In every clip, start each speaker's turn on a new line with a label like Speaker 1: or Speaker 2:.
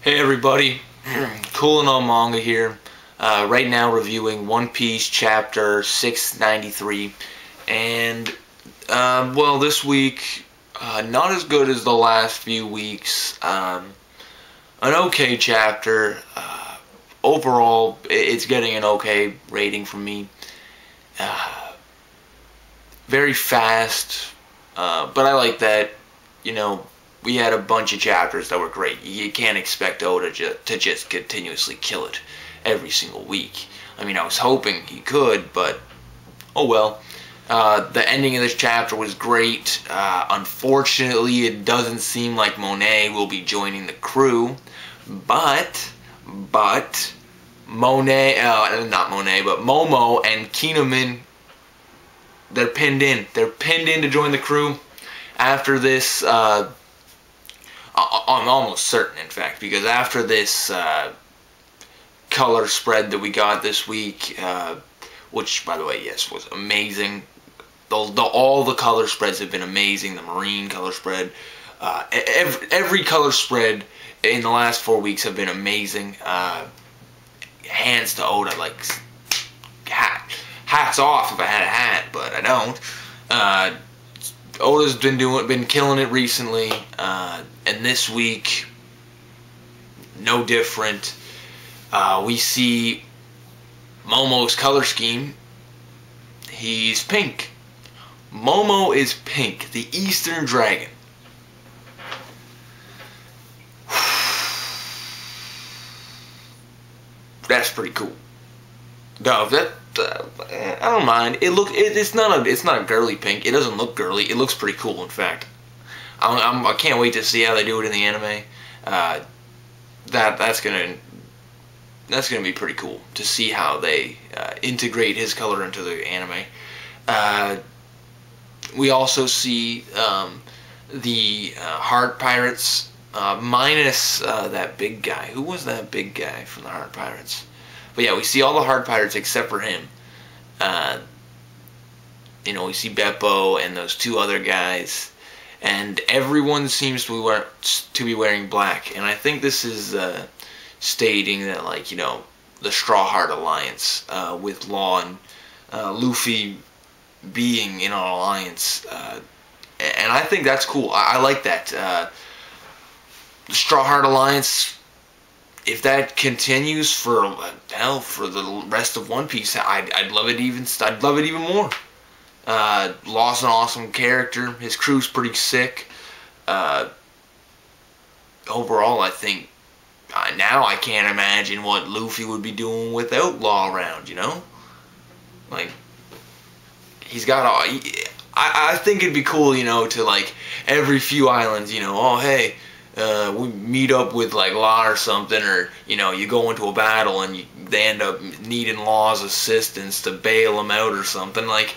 Speaker 1: Hey everybody, Coolin' on Manga here. Right now reviewing One Piece chapter 693, and well, this week not as good as the last few weeks. An okay chapter. Overall, it's getting an okay rating from me. Very fast, but I like that. You know, we had a bunch of chapters that were great. You can't expect Oda to just continuously kill it every single week. I mean, I was hoping he could, but oh well. The ending of this chapter was great. Unfortunately, it doesn't seem like Monet will be joining the crew, but Monet, not Monet, but Momo and Kinemon, they're pinned in. They're pinned in to join the crew after this. I'm almost certain, in fact, because after this color spread that we got this week, which, by the way, yes, was amazing. All the color spreads have been amazing. The marine color spread, every color spread in the last 4 weeks have been amazing. Hands to Oda, like hats off if I had a hat, but I don't. Oda's been killing it recently, and this week, no different. We see Momo's color scheme. He's pink. Momo is pink, the Eastern Dragon. That's pretty cool. No, I don't mind. It's not a girly pink. It doesn't look girly. It looks pretty cool, in fact. I can't wait to see how they do it in the anime. That's gonna be pretty cool to see how they integrate his color into the anime. We also see the Heart Pirates minus that big guy. Who was that big guy from the Heart Pirates? But yeah, we see all the Heart Pirates except for him. You know, we see Beppo and those two other guys, and everyone seems to be wearing black. And I think this is stating that, like, you know, the Straw Heart Alliance with Law and Luffy being in an alliance, and I think that's cool. I like that. The Straw Heart Alliance, if that continues for the rest of One Piece, I'd love it even more. Law's an awesome character. His crew's pretty sick. Overall, I think now I can't imagine what Luffy would be doing without Law around. You know, like he's got all. I think it'd be cool, you know, to like every few islands, you know, oh hey. We meet up with like Law or something, or you know, you go into a battle and they end up needing Law's assistance to bail them out or something. Like,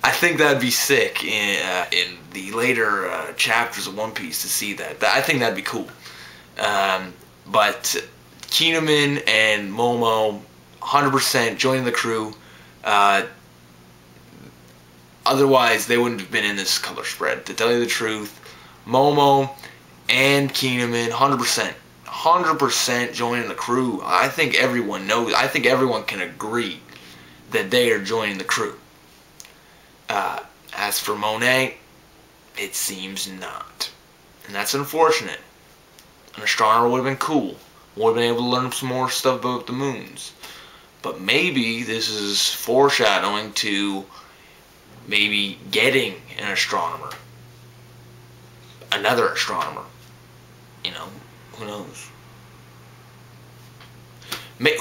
Speaker 1: I think that'd be sick in the later chapters of One Piece to see that. I think that'd be cool. But Kinemon and Momo, 100% joining the crew. Otherwise, they wouldn't have been in this color spread. To tell you the truth, Momo and Kinemon, 100% joining the crew. I think everyone knows. I think everyone can agree that they are joining the crew. As for Monet, it seems not. And that's unfortunate. An astronomer would have been cool. Would have been able to learn some more stuff about the moons. But maybe this is foreshadowing to maybe getting an astronomer. Another astronomer. You know, who knows?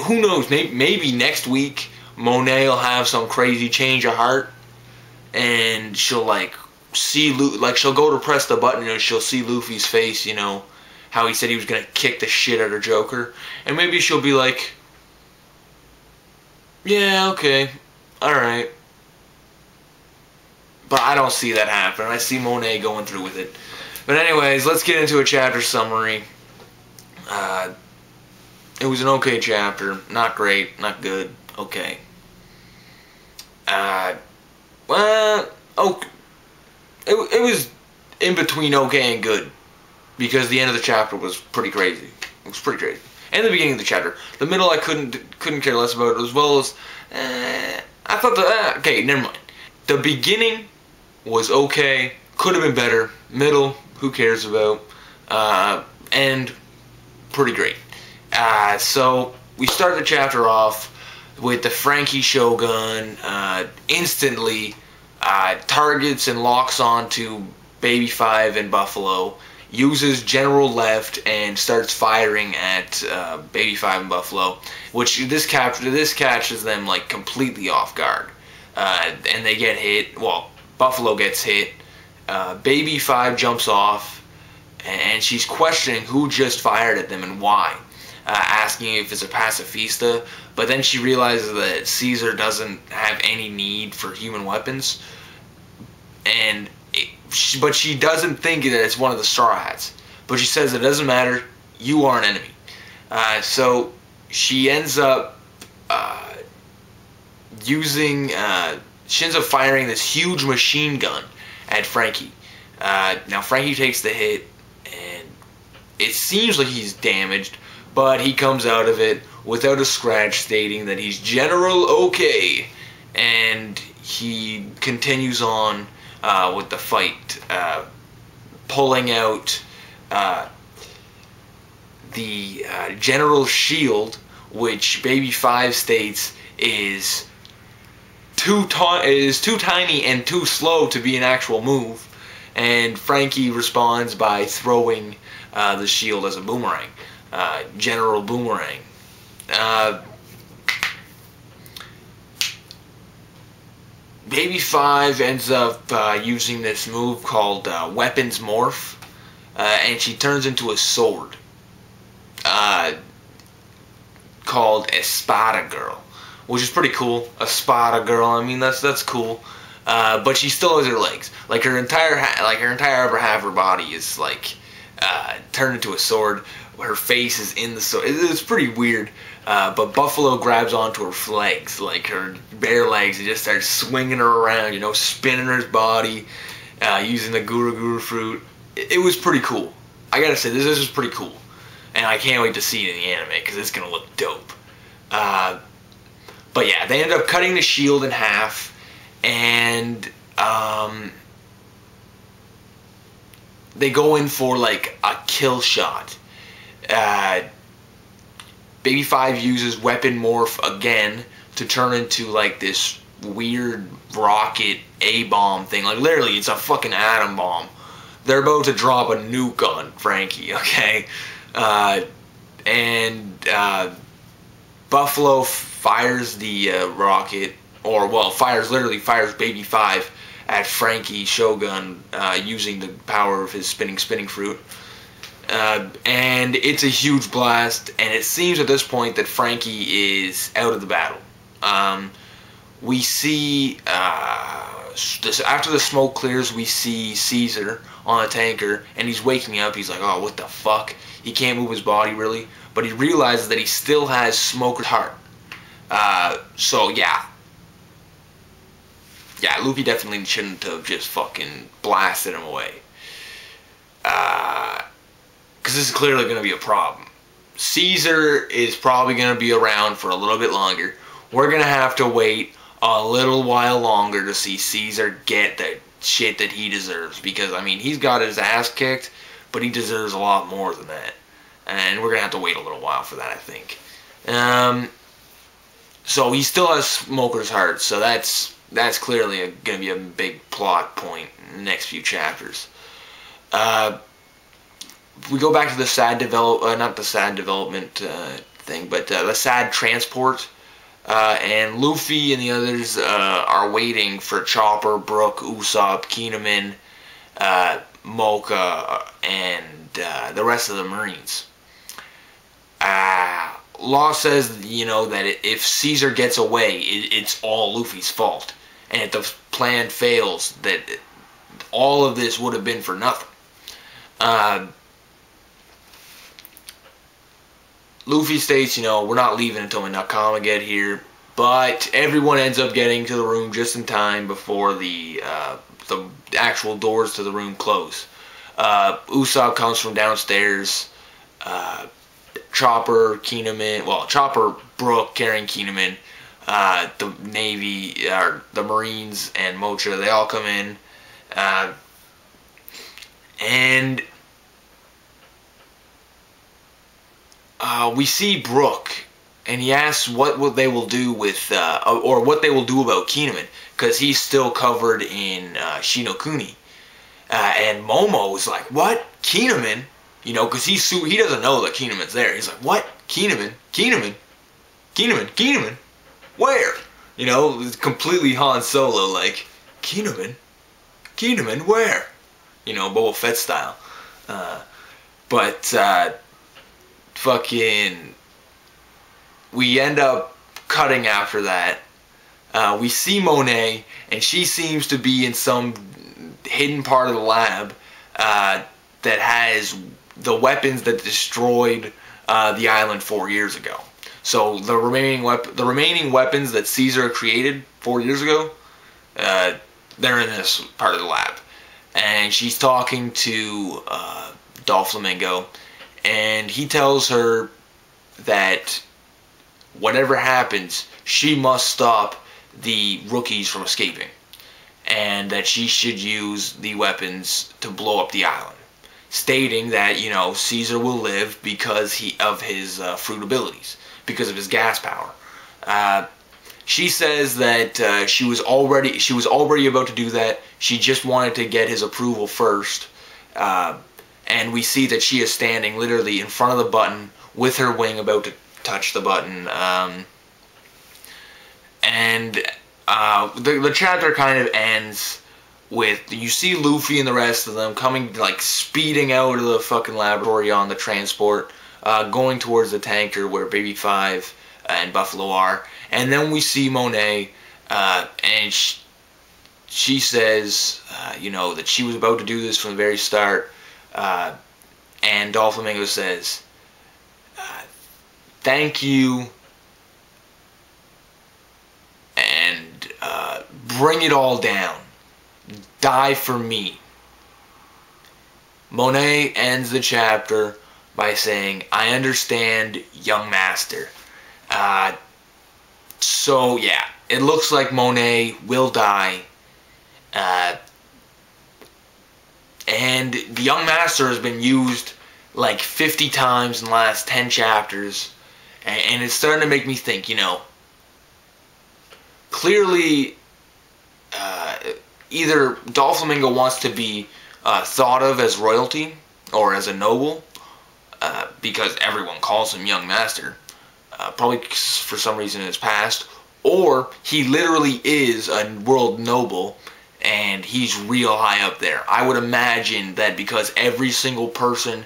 Speaker 1: Who knows? Maybe next week Monet will have some crazy change of heart, and she'll like see she'll go to press the button and she'll see Luffy's face. You know, how he said he was gonna kick the shit out of Joker, and maybe she'll be like, "Yeah, okay, all right." But I don't see that happen. I see Monet going through with it. But anyways, let's get into a chapter summary. It was an okay chapter. Not great, not good, okay. Well, okay. It was in between okay and good. Because the end of the chapter was pretty crazy. It was pretty great. And the beginning of the chapter. The middle I couldn't care less about, as well as I thought okay, never mind. The beginning was okay, could have been better. Middle, who cares about? And pretty great. So we start the chapter off with the Frankie Shogun instantly targets and locks onto Baby 5 and Buffalo, uses General Left and starts firing at Baby 5 and Buffalo, which this catches them like completely off guard, and they get hit. Well, Buffalo gets hit. Baby 5 jumps off, and she's questioning who just fired at them and why, asking if it's a pacifista. But then she realizes that Caesar doesn't have any need for human weapons, but she doesn't think that it's one of the Straw Hats. But she says it doesn't matter, you are an enemy. So she ends up firing this huge machine gun at Frankie. Now Frankie takes the hit, and it seems like he's damaged, but he comes out of it without a scratch, stating that he's General okay, and he continues on with the fight, pulling out the General's shield, which Baby 5 states is too tiny and too slow to be an actual move, and Frankie responds by throwing the shield as a boomerang, General Boomerang. Baby 5 ends up using this move called Weapons Morph, and she turns into a sword called Espada Girl, which is pretty cool. Espada Girl, I mean that's cool. But she still has her legs. Like her entire upper half of her body is like turned into a sword. Her face is in the sword. It's pretty weird. But Buffalo grabs onto her legs, like her bare legs, and just starts swinging her around, you know, spinning her body, using the Guru Guru fruit. It was pretty cool. I gotta say, this is pretty cool. And I can't wait to see it in the anime, because it's gonna look dope. But yeah, they end up cutting the shield in half, and they go in for like a kill shot. Baby 5 uses Weapon Morph again to turn into like this weird rocket A-bomb thing. Like literally, it's a fucking atom bomb. They're about to drop a nuke on Frankie, okay? Buffalo fires the rocket, literally fires Baby 5 at Frankie Shogun using the power of his spinning fruit. And it's a huge blast, and it seems at this point that Frankie is out of the battle. We see, after the smoke clears, we see Caesar on a tanker, and he's waking up. He's like, oh, what the fuck? He can't move his body, really. But he realizes that he still has Smoker's heart. So, yeah. Yeah, Luffy definitely shouldn't have just fucking blasted him away. Because this is clearly going to be a problem. Caesar is probably going to be around for a little bit longer. We're going to have to wait a little while longer to see Caesar get the shit that he deserves. Because, I mean, he's got his ass kicked, but he deserves a lot more than that. And we're going to have to wait a little while for that, I think. So he still has Smoker's heart, so that's clearly going to be a big plot point in the next few chapters. We go back to the sad not the sad development thing, but the sad transport. And Luffy and the others are waiting for Chopper, Brook, Usopp, Kinemon, Mocha, and the rest of the Marines. Law says, you know, that if Caesar gets away, it's all Luffy's fault. And if the plan fails, that all of this would have been for nothing. Luffy states, you know, we're not leaving until my Nakama get here. But everyone ends up getting to the room just in time before the actual doors to the room close. Usopp comes from downstairs, Chopper, Kinemon, well, Chopper, Brook carrying Kinemon, the Navy, or the Marines, and Mocha, they all come in, and we see Brook, and he asks what they will do with, or what they will do about Kinemon, because he's still covered in Shinokuni. And Momo is like, what? Kinemon? You know, because he doesn't know that Kinemon's there. He's like, what? Kinemon? Kinemon? Kinemon? Kinemon? Where? You know, it's completely Han Solo, like, Kinemon? Kinemon, where? You know, Boba Fett style. Fucking, we end up cutting after that. We see Monet, and she seems to be in some hidden part of the lab that has the weapons that destroyed the island 4 years ago. So the remaining weapons that Caesar created 4 years ago, they're in this part of the lab. And she's talking to Doflamingo, and he tells her that whatever happens, she must stop the rookies from escaping, and that she should use the weapons to blow up the island, stating that, you know, Caesar will live because of his fruit abilities, because of his gas power. She says that she was already about to do that. She just wanted to get his approval first. And we see that she is standing literally in front of the button with her wing about to touch the button. The chapter kind of ends with, you see Luffy and the rest of them coming, like, speeding out of the fucking laboratory on the transport, going towards the tanker where Baby 5 and Buffalo are. And then we see Monet, and she says, you know, that she was about to do this from the very start. And Doflamingo says, thank you, and bring it all down. Die for me. Monet ends the chapter by saying, I understand, young master. So yeah, it looks like Monet will die. And the young master has been used like 50 times in the last 10 chapters. And it's starting to make me think, you know, clearly either Doflamingo wants to be thought of as royalty or as a noble, because everyone calls him young master, probably for some reason in his past, or he literally is a world noble and he's real high up there. I would imagine that because every single person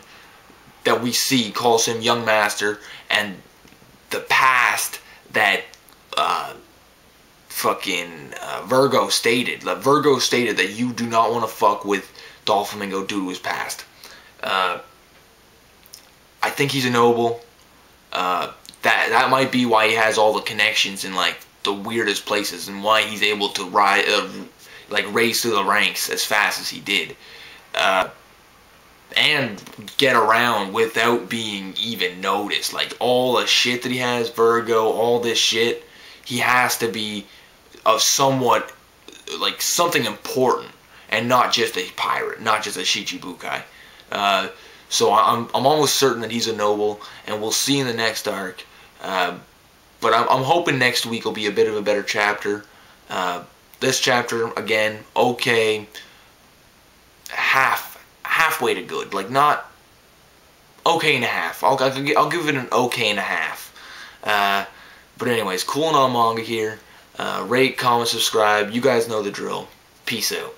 Speaker 1: that we see calls him young master, and the past that Virgo stated. Virgo stated that you do not want to fuck with Doflamingo due to his past. I think he's a noble. That might be why he has all the connections in like the weirdest places, and why he's able to raise through the ranks as fast as he did, and get around without being even noticed. Like all the shit that he has, Virgo, all this shit, he has to be of somewhat, like, something important, and not just a pirate, not just a Shichibukai. So I'm almost certain that he's a noble, and we'll see in the next arc. But I'm hoping next week will be a bit of a better chapter. This chapter, again, okay, halfway to good, like not okay and a half. I'll give it an okay and a half. But anyways, Coolin' on Manga here. Rate, comment, subscribe. You guys know the drill. Peace out.